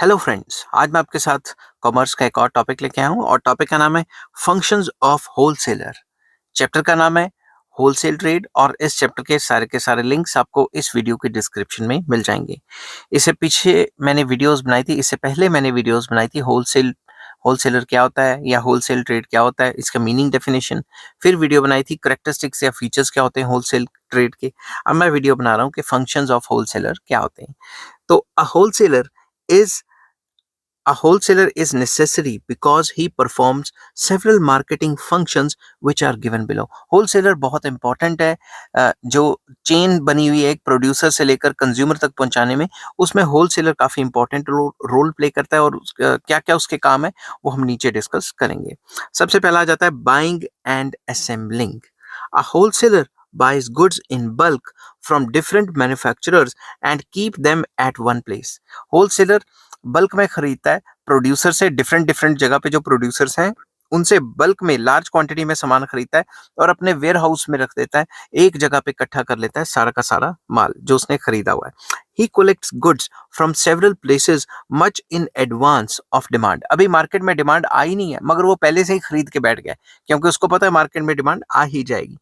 Hello friends, आज मैं आपके साथ कॉमर्स का एक और टॉपिक लेके आया हूँ और टॉपिक का नाम है फंक्शंस ऑफ होलसेलर। चैप्टर का नाम है होलसेल ट्रेड और इस चैप्टर के सारे लिंक्स आपको इस वीडियो के डिस्क्रिप्शन में मिल जाएंगे। इससे पीछे मैंने वीडियोस बनाई थी, इससे पहले मैंने वीडियोस बनाई थी होलसेलर क्या होता है या होलसेल ट्रेड क्या होता है, इसका मीनिंग डेफिनेशन। फिर वीडियो बनाई थी करेक्टरिस्टिक्स या फीचर्स क्या होते हैं होलसेल ट्रेड के। अब मैं वीडियो बना रहा हूँ कि फंक्शंस ऑफ होलसेलर क्या होते हैं। तो is A wholesaler is necessary because he performs several marketing functions which are given below. Wholesaler बहुत important है। जो चेन बनी हुई है एक प्रोड्यूसर से लेकर कंज्यूमर तक पहुंचाने में, उसमें होलसेलर काफी इंपॉर्टेंट रोल प्ले करता है और क्या क्या उसके काम है वो हम नीचे डिस्कस करेंगे। सबसे पहला आ जाता है buying and assembling. A wholesaler buys goods in bulk from different manufacturers and keep them at one place. Wholesaler bulk में खरीदता है प्रोड्यूसर से, डिफरेंट डिफरेंट जगह पे जो प्रोड्यूसर्स हैं उनसे बल्क में लार्ज क्वांटिटी में सामान खरीदता है और अपने वेयर हाउस में रख देता है। एक जगह पे इकट्ठा कर लेता है सारा का सारा माल जो उसने खरीदा हुआ है। He collects goods from several places much in advance of demand. अभी मार्केट में डिमांड आई नहीं है मगर वो पहले से ही खरीद के बैठ गया क्योंकि उसको पता है मार्केट में डिमांड आ ही जाएगी।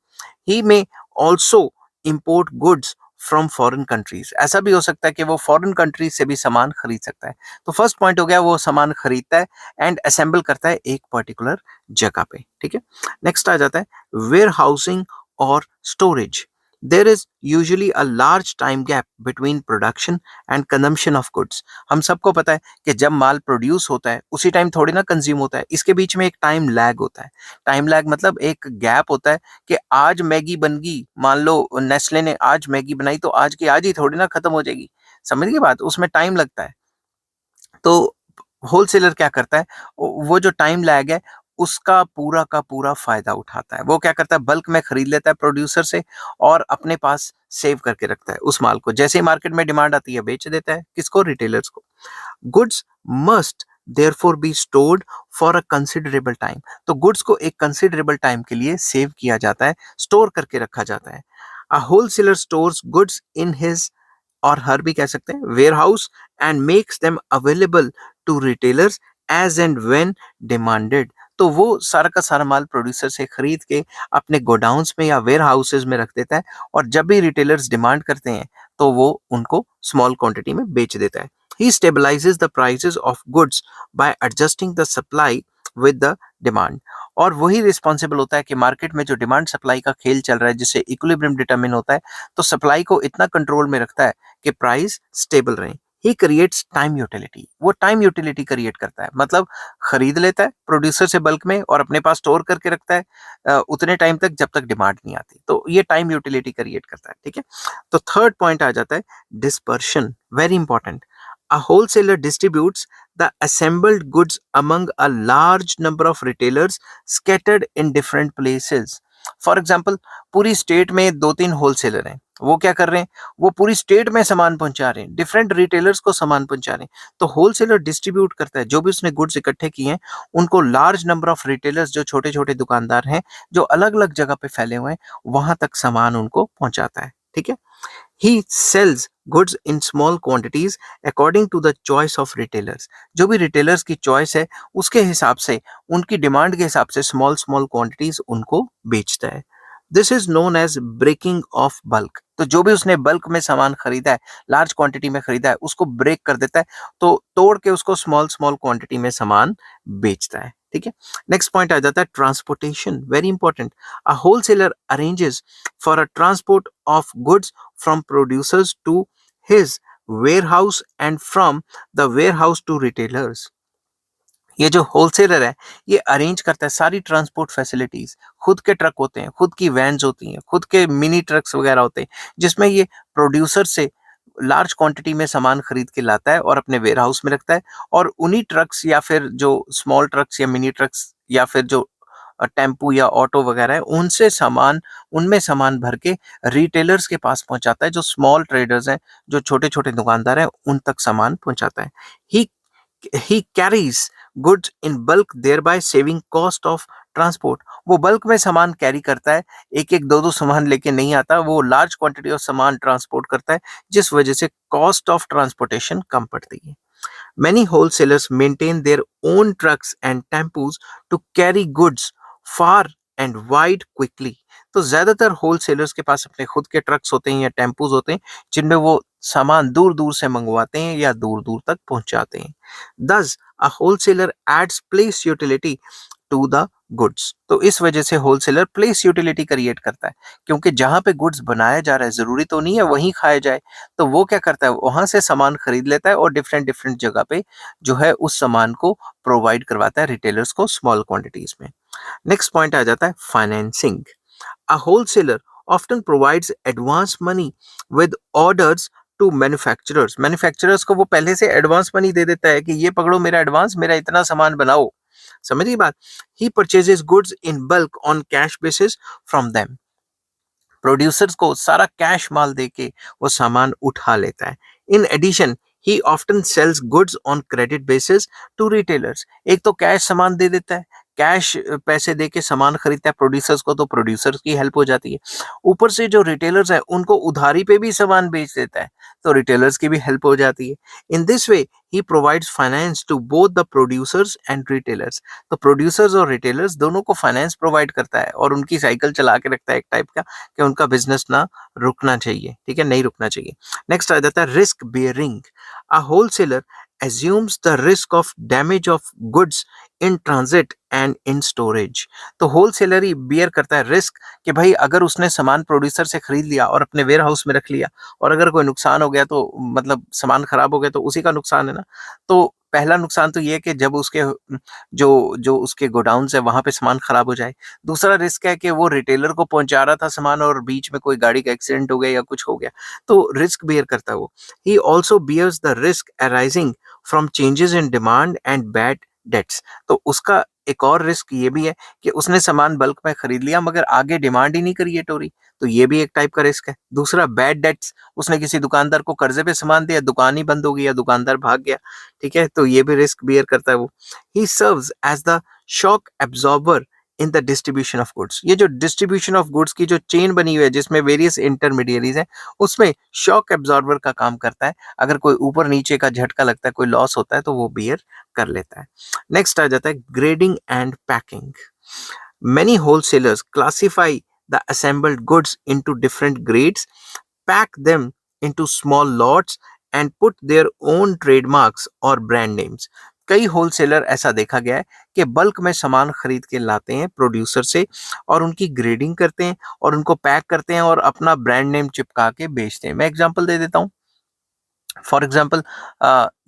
ही में also import goods from foreign countries. ऐसा भी हो सकता है कि वो फॉरेन कंट्रीज से भी सामान खरीद सकता है। तो फर्स्ट पॉइंट हो गया वो सामान खरीदता है एंड असेंबल करता है एक पर्टिकुलर जगह पे। ठीक है, नेक्स्ट आ जाता है वेयर हाउसिंग और storage. There is usually a large time gap between production and consumption of goods. हम सबको पता है कि जब माल प्रोड्यूस होता है उसी टाइम थोड़ी ना कंज्यूम होता है, इसके बीच में एक टाइम लैग होता है। टाइम लैग मतलब एक गैप होता है कि आज मैगी बन गई, मान लो नेस्ले ने आज मैगी बनाई तो आज की आज ही थोड़ी ना खत्म हो जाएगी। समझ गई बात, उसमें टाइम लगता है। तो होलसेलर क्या करता है, वो जो टाइम लैग है उसका पूरा का पूरा फायदा उठाता है। वो क्या करता है बल्क में खरीद लेता है प्रोड्यूसर से और अपने पास सेव करके रखता है उस माल को। जैसे ही मार्केट में डिमांड आती है बेच देता है, किसको? रिटेलर्स को। Goods must therefore be stored for a considerable time। तो गुड्स को एक कंसिडरेबल टाइम के लिए सेव किया जाता है, स्टोर करके रखा जाता है। A wholesaler stores goods in his और हर भी कह सकते हैं warehouse and makes them available to retailers as and when demanded. तो वो सारा का सारा माल प्रोड्यूसर से खरीद के अपने गोडाउन्स में या वेयर हाउसेज में रख देता है और जब भी रिटेलर्स डिमांड करते हैं तो वो उनको स्मॉल क्वांटिटी में बेच देता है। He stabilises the prices of goods by adjusting the supply with the demand. और वही रिस्पॉन्सिबल होता है कि मार्केट में जो डिमांड सप्लाई का खेल चल रहा है जिससे इक्विलिब्रियम डिटरमिन होता है, तो सप्लाई को इतना कंट्रोल में रखता है कि प्राइस स्टेबल रहे। He creates time utility. वो टाइम यूटिलिटी क्रिएट करता है, मतलब खरीद लेता है प्रोड्यूसर से बल्क में और अपने पास स्टोर करके रखता है उतने टाइम तक जब तक डिमांड नहीं आती। तो ये टाइम यूटिलिटी क्रिएट करता है। ठीक है, तो थर्ड पॉइंट आ जाता है dispersion. Very important. A wholesaler distributes the assembled goods among a large number of retailers scattered in different places. For example पूरी स्टेट में दो तीन होलसेलर हैं, वो क्या कर रहे हैं, वो पूरी स्टेट में सामान पहुंचा रहे हैं, डिफरेंट रिटेलर्स को सामान पहुंचा रहे हैं। तो होलसेलर डिस्ट्रीब्यूट करता है जो भी उसने गुड्स इकट्ठे किए हैं उनको लार्ज नंबर ऑफ रिटेलर्स जो छोटे छोटे दुकानदार हैं जो अलग अलग जगह पे फैले हुए हैं वहां तक सामान उनको पहुंचाता है। ठीक है, he sells goods in small quantities according to the choice of retailers। जो भी retailers की choice है उसके हिसाब से, उनकी डिमांड के हिसाब से स्मॉल स्मॉल क्वांटिटीज उनको बेचता है। This is known as breaking of bulk. तो जो भी उसने बल्क में सामान खरीदा है, लार्ज क्वांटिटी में खरीदा है, उसको ब्रेक कर देता है, तो तोड़ के उसको स्मॉल स्मॉल क्वांटिटी में सामान बेचता है। ठीक है, नेक्स्ट पॉइंट आ जाता है transportation. Very important. A wholesaler arranges for a transport of goods from producers to his warehouse and from the warehouse to retailers। ये जो होलसेलर है ये अरेंज करता है सारी ट्रांसपोर्ट फैसिलिटीज। खुद के ट्रक होते हैं, खुद की वैन्स होती हैं, खुद के मिनी ट्रक्स वगैरह होते हैं जिसमें ये प्रोड्यूसर से लार्ज क्वांटिटी में सामान खरीद के लाता है और अपने वेयर हाउस में रखता है। और उन्हीं ट्रक्स या फिर जो स्मॉल ट्रक्स या मिनी ट्रक्स या फिर जो टेम्पू या ऑटो वगैरह है उनसे सामान, उनमें सामान भर के रिटेलर्स के पास पहुंचाता है, जो स्मॉल ट्रेडर्स हैं, जो छोटे छोटे दुकानदार हैं, उन तक सामान पहुंचाता है। He he carries goods in bulk there by saving cost of transport. वो बल्क में सामान कैरी करता है, एक एक दो दो सामान लेके नहीं आता, वो लार्ज क्वांटिटी ऑफ सामान ट्रांसपोर्ट करता है जिस वजह से कॉस्ट ऑफ ट्रांसपोर्टेशन कम पड़ती है। Many wholesalers maintain their own trucks and tempos to carry goods far and wide quickly. तो ज्यादातर होलसेलर्स के पास अपने खुद के ट्रक्स होते हैं या टेम्पोज होते हैं जिनमें वो सामान दूर दूर से मंगवाते हैं या दूर दूर तक पहुंचाते हैं. Thus, a wholesaler adds place utility to the goods. तो इस वजह से होलसेलर प्लेस यूटिलिटी क्रिएट करता है, क्योंकि जहां पे गुड्स बनाया जा रहा है जरूरी तो नहीं है वहीं खाया जाए. तो वो क्या करता है, वहां से सामान खरीद लेता है और डिफरेंट डिफरेंट जगह पे जो है उस सामान को प्रोवाइड करवाता है रिटेलर्स को स्मॉल क्वांटिटीज में. नेक्स्ट पॉइंट आ जाता है financing. A wholesaler often provides advance money with orders to manufacturers. Manufacturers को वो पहले से एडवांस मनी दे देता है कि ये पकड़ो मेरा एडवांस, मेरा इतना सामान बनाओ. समझिए बात. ही purchases goods in bulk on cash basis from them. Producers को सारा कैश माल देके वो सामान उठा लेता है. In addition he often sells goods on credit basis to retailers. एक तो कैश सामान दे देता है, कैश पैसे देके सामान खरीदता है प्रोड्यूसर्स को, तो प्रोड्यूसर्स की हेल्प हो जाती है. ऊपर से जो रिटेलर्स है उनको उधारी पे भी सामान बेच देता है, तो रिटेलर्स की भी हेल्प हो जाती है. In this way he provides finance to both the producers and retailers. तो प्रोड्यूसर्स और रिटेलर्स दोनों को फाइनेंस प्रोवाइड करता है और उनकी साइकिल चला के रखता है एक टाइप का, कि उनका बिजनेस ना रुकना चाहिए. ठीक है, नहीं रुकना चाहिए. नेक्स्ट आ जाता है risk bearing. A wholesaler assumes the risk of damage of goods in transit and in storage. तो होलसेलर ही बियर करता है रिस्क कि भाई अगर उसने सामान प्रोड्यूसर से खरीद लिया और अपने वेयर हाउस में रख लिया और अगर कोई नुकसान हो गया, तो मतलब सामान खराब हो गया, तो उसी का नुकसान है ना. तो पहला नुकसान तो ये है कि जब उसके जो जो उसके गोडाउन है वहां पे सामान खराब हो जाए. दूसरा रिस्क है कि वो रिटेलर को पहुंचा रहा था सामान और बीच में कोई गाड़ी का एक्सीडेंट हो गया या कुछ हो गया, तो रिस्क बियर करता है वो. He also bears the risk arising from changes in demand and bad debts. तो उसका एक और रिस्क ये भी है कि उसने सामान बल्क में खरीद लिया मगर आगे डिमांड ही नहीं क्रिएट हो रही, तो ये भी एक टाइप का रिस्क है. दूसरा बैड डेट्स, उसने किसी दुकानदार को कर्जे पे सामान दिया, दुकान ही बंद हो गई या दुकानदार भाग गया. ठीक है, तो ये भी रिस्क बियर करता है वो. He serves as the shock absorber in the distribution of goods. ये जो डिस्ट्रीब्यूशन ऑफ गुड्स की जो चेन बनी हुई है जिसमें वेरियस इंटरमीडियरीज हैं, उसमें शॉक एब्जॉर्बर का काम करता है. अगर कोई ऊपर नीचे का झटका लगता है, कोई लॉस होता है, तो वो बियर कर लेता है. नेक्स्ट आ जाता है grading and packing. Many wholesalers classify the assembled goods into different grades, pack them into small lots, and put their own trademarks or brand names. कई होलसेलर ऐसा देखा गया है कि बल्क में सामान खरीद के लाते हैं प्रोड्यूसर से और उनकी ग्रेडिंग करते हैं और उनको पैक करते हैं और अपना ब्रांड नेम चिपका के बेचते हैं. मैं एग्जांपल दे देता हूँ. फॉर एग्जाम्पल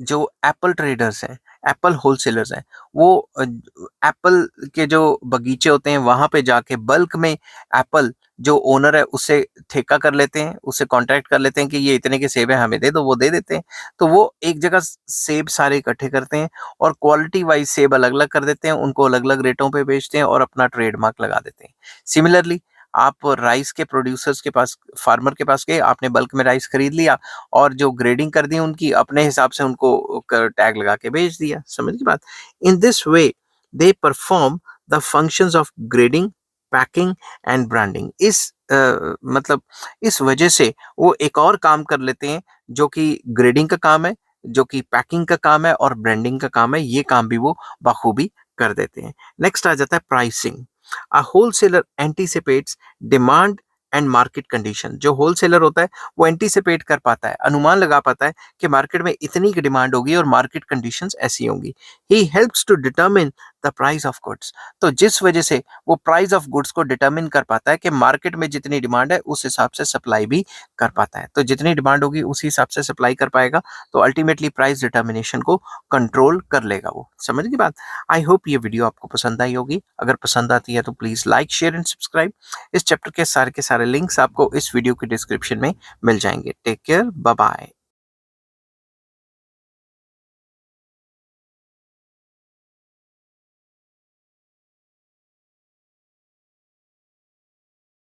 जो एप्पल ट्रेडर्स हैं, एप्पल होलसेलर्स हैं, वो एप्पल के जो बगीचे होते हैं वहां पे जाके बल्क में एप्पल जो ओनर है उससे ठेका कर लेते हैं, उससे कॉन्ट्रैक्ट कर लेते हैं कि ये इतने के सेब है हमें दे दो, वो दे देते हैं. तो वो एक जगह सेब सारे इकट्ठे करते हैं और क्वालिटी वाइज सेब अलग अलग कर देते हैं, उनको अलग अलग रेटों पे बेचते हैं और अपना ट्रेडमार्क लगा देते हैं. सिमिलरली आप राइस के प्रोड्यूसर्स के पास, फार्मर के पास गए, आपने बल्क में राइस खरीद लिया और जो ग्रेडिंग कर दी उनकी अपने हिसाब से उनको टैग लगा के भेज दिया. समझ की बात. इन this way they perform the functions of grading, packing and branding. मतलब इस वजह से वो एक और काम कर लेते हैं जो कि ग्रेडिंग का काम है, जो कि पैकिंग का काम है और ब्रांडिंग का काम है. ये काम भी वो बखूबी कर देते हैं. नेक्स्ट आ जाता है pricing. A wholesaler anticipates demand and market condition. जो होलसेलर होता है वो एंटीसिपेट कर पाता है, अनुमान लगा पाता है कि मार्केट में इतनी की डिमांड होगी और मार्केट कंडीशंस ऐसी होंगी. He helps to determine the price of goods. तो जिस वजह से वो प्राइस ऑफ गुड्स को डिटरमिन कर पाता है कि मार्केट में जितनी डिमांड है उस हिसाब से सप्लाई भी कर पाता है. तो जितनी डिमांड होगी उसी हिसाब से सप्लाई कर पाएगा, तो अल्टीमेटली प्राइस डिटर्मिनेशन को कंट्रोल कर लेगा वो. समझ की बात. आई होप ये वीडियो आपको पसंद आई होगी. अगर पसंद आती है तो please like, share and subscribe. इस चैप्टर के सारे लिंक्स आपको इस वीडियो के डिस्क्रिप्शन में मिल जाएंगे. Take care, bye bye.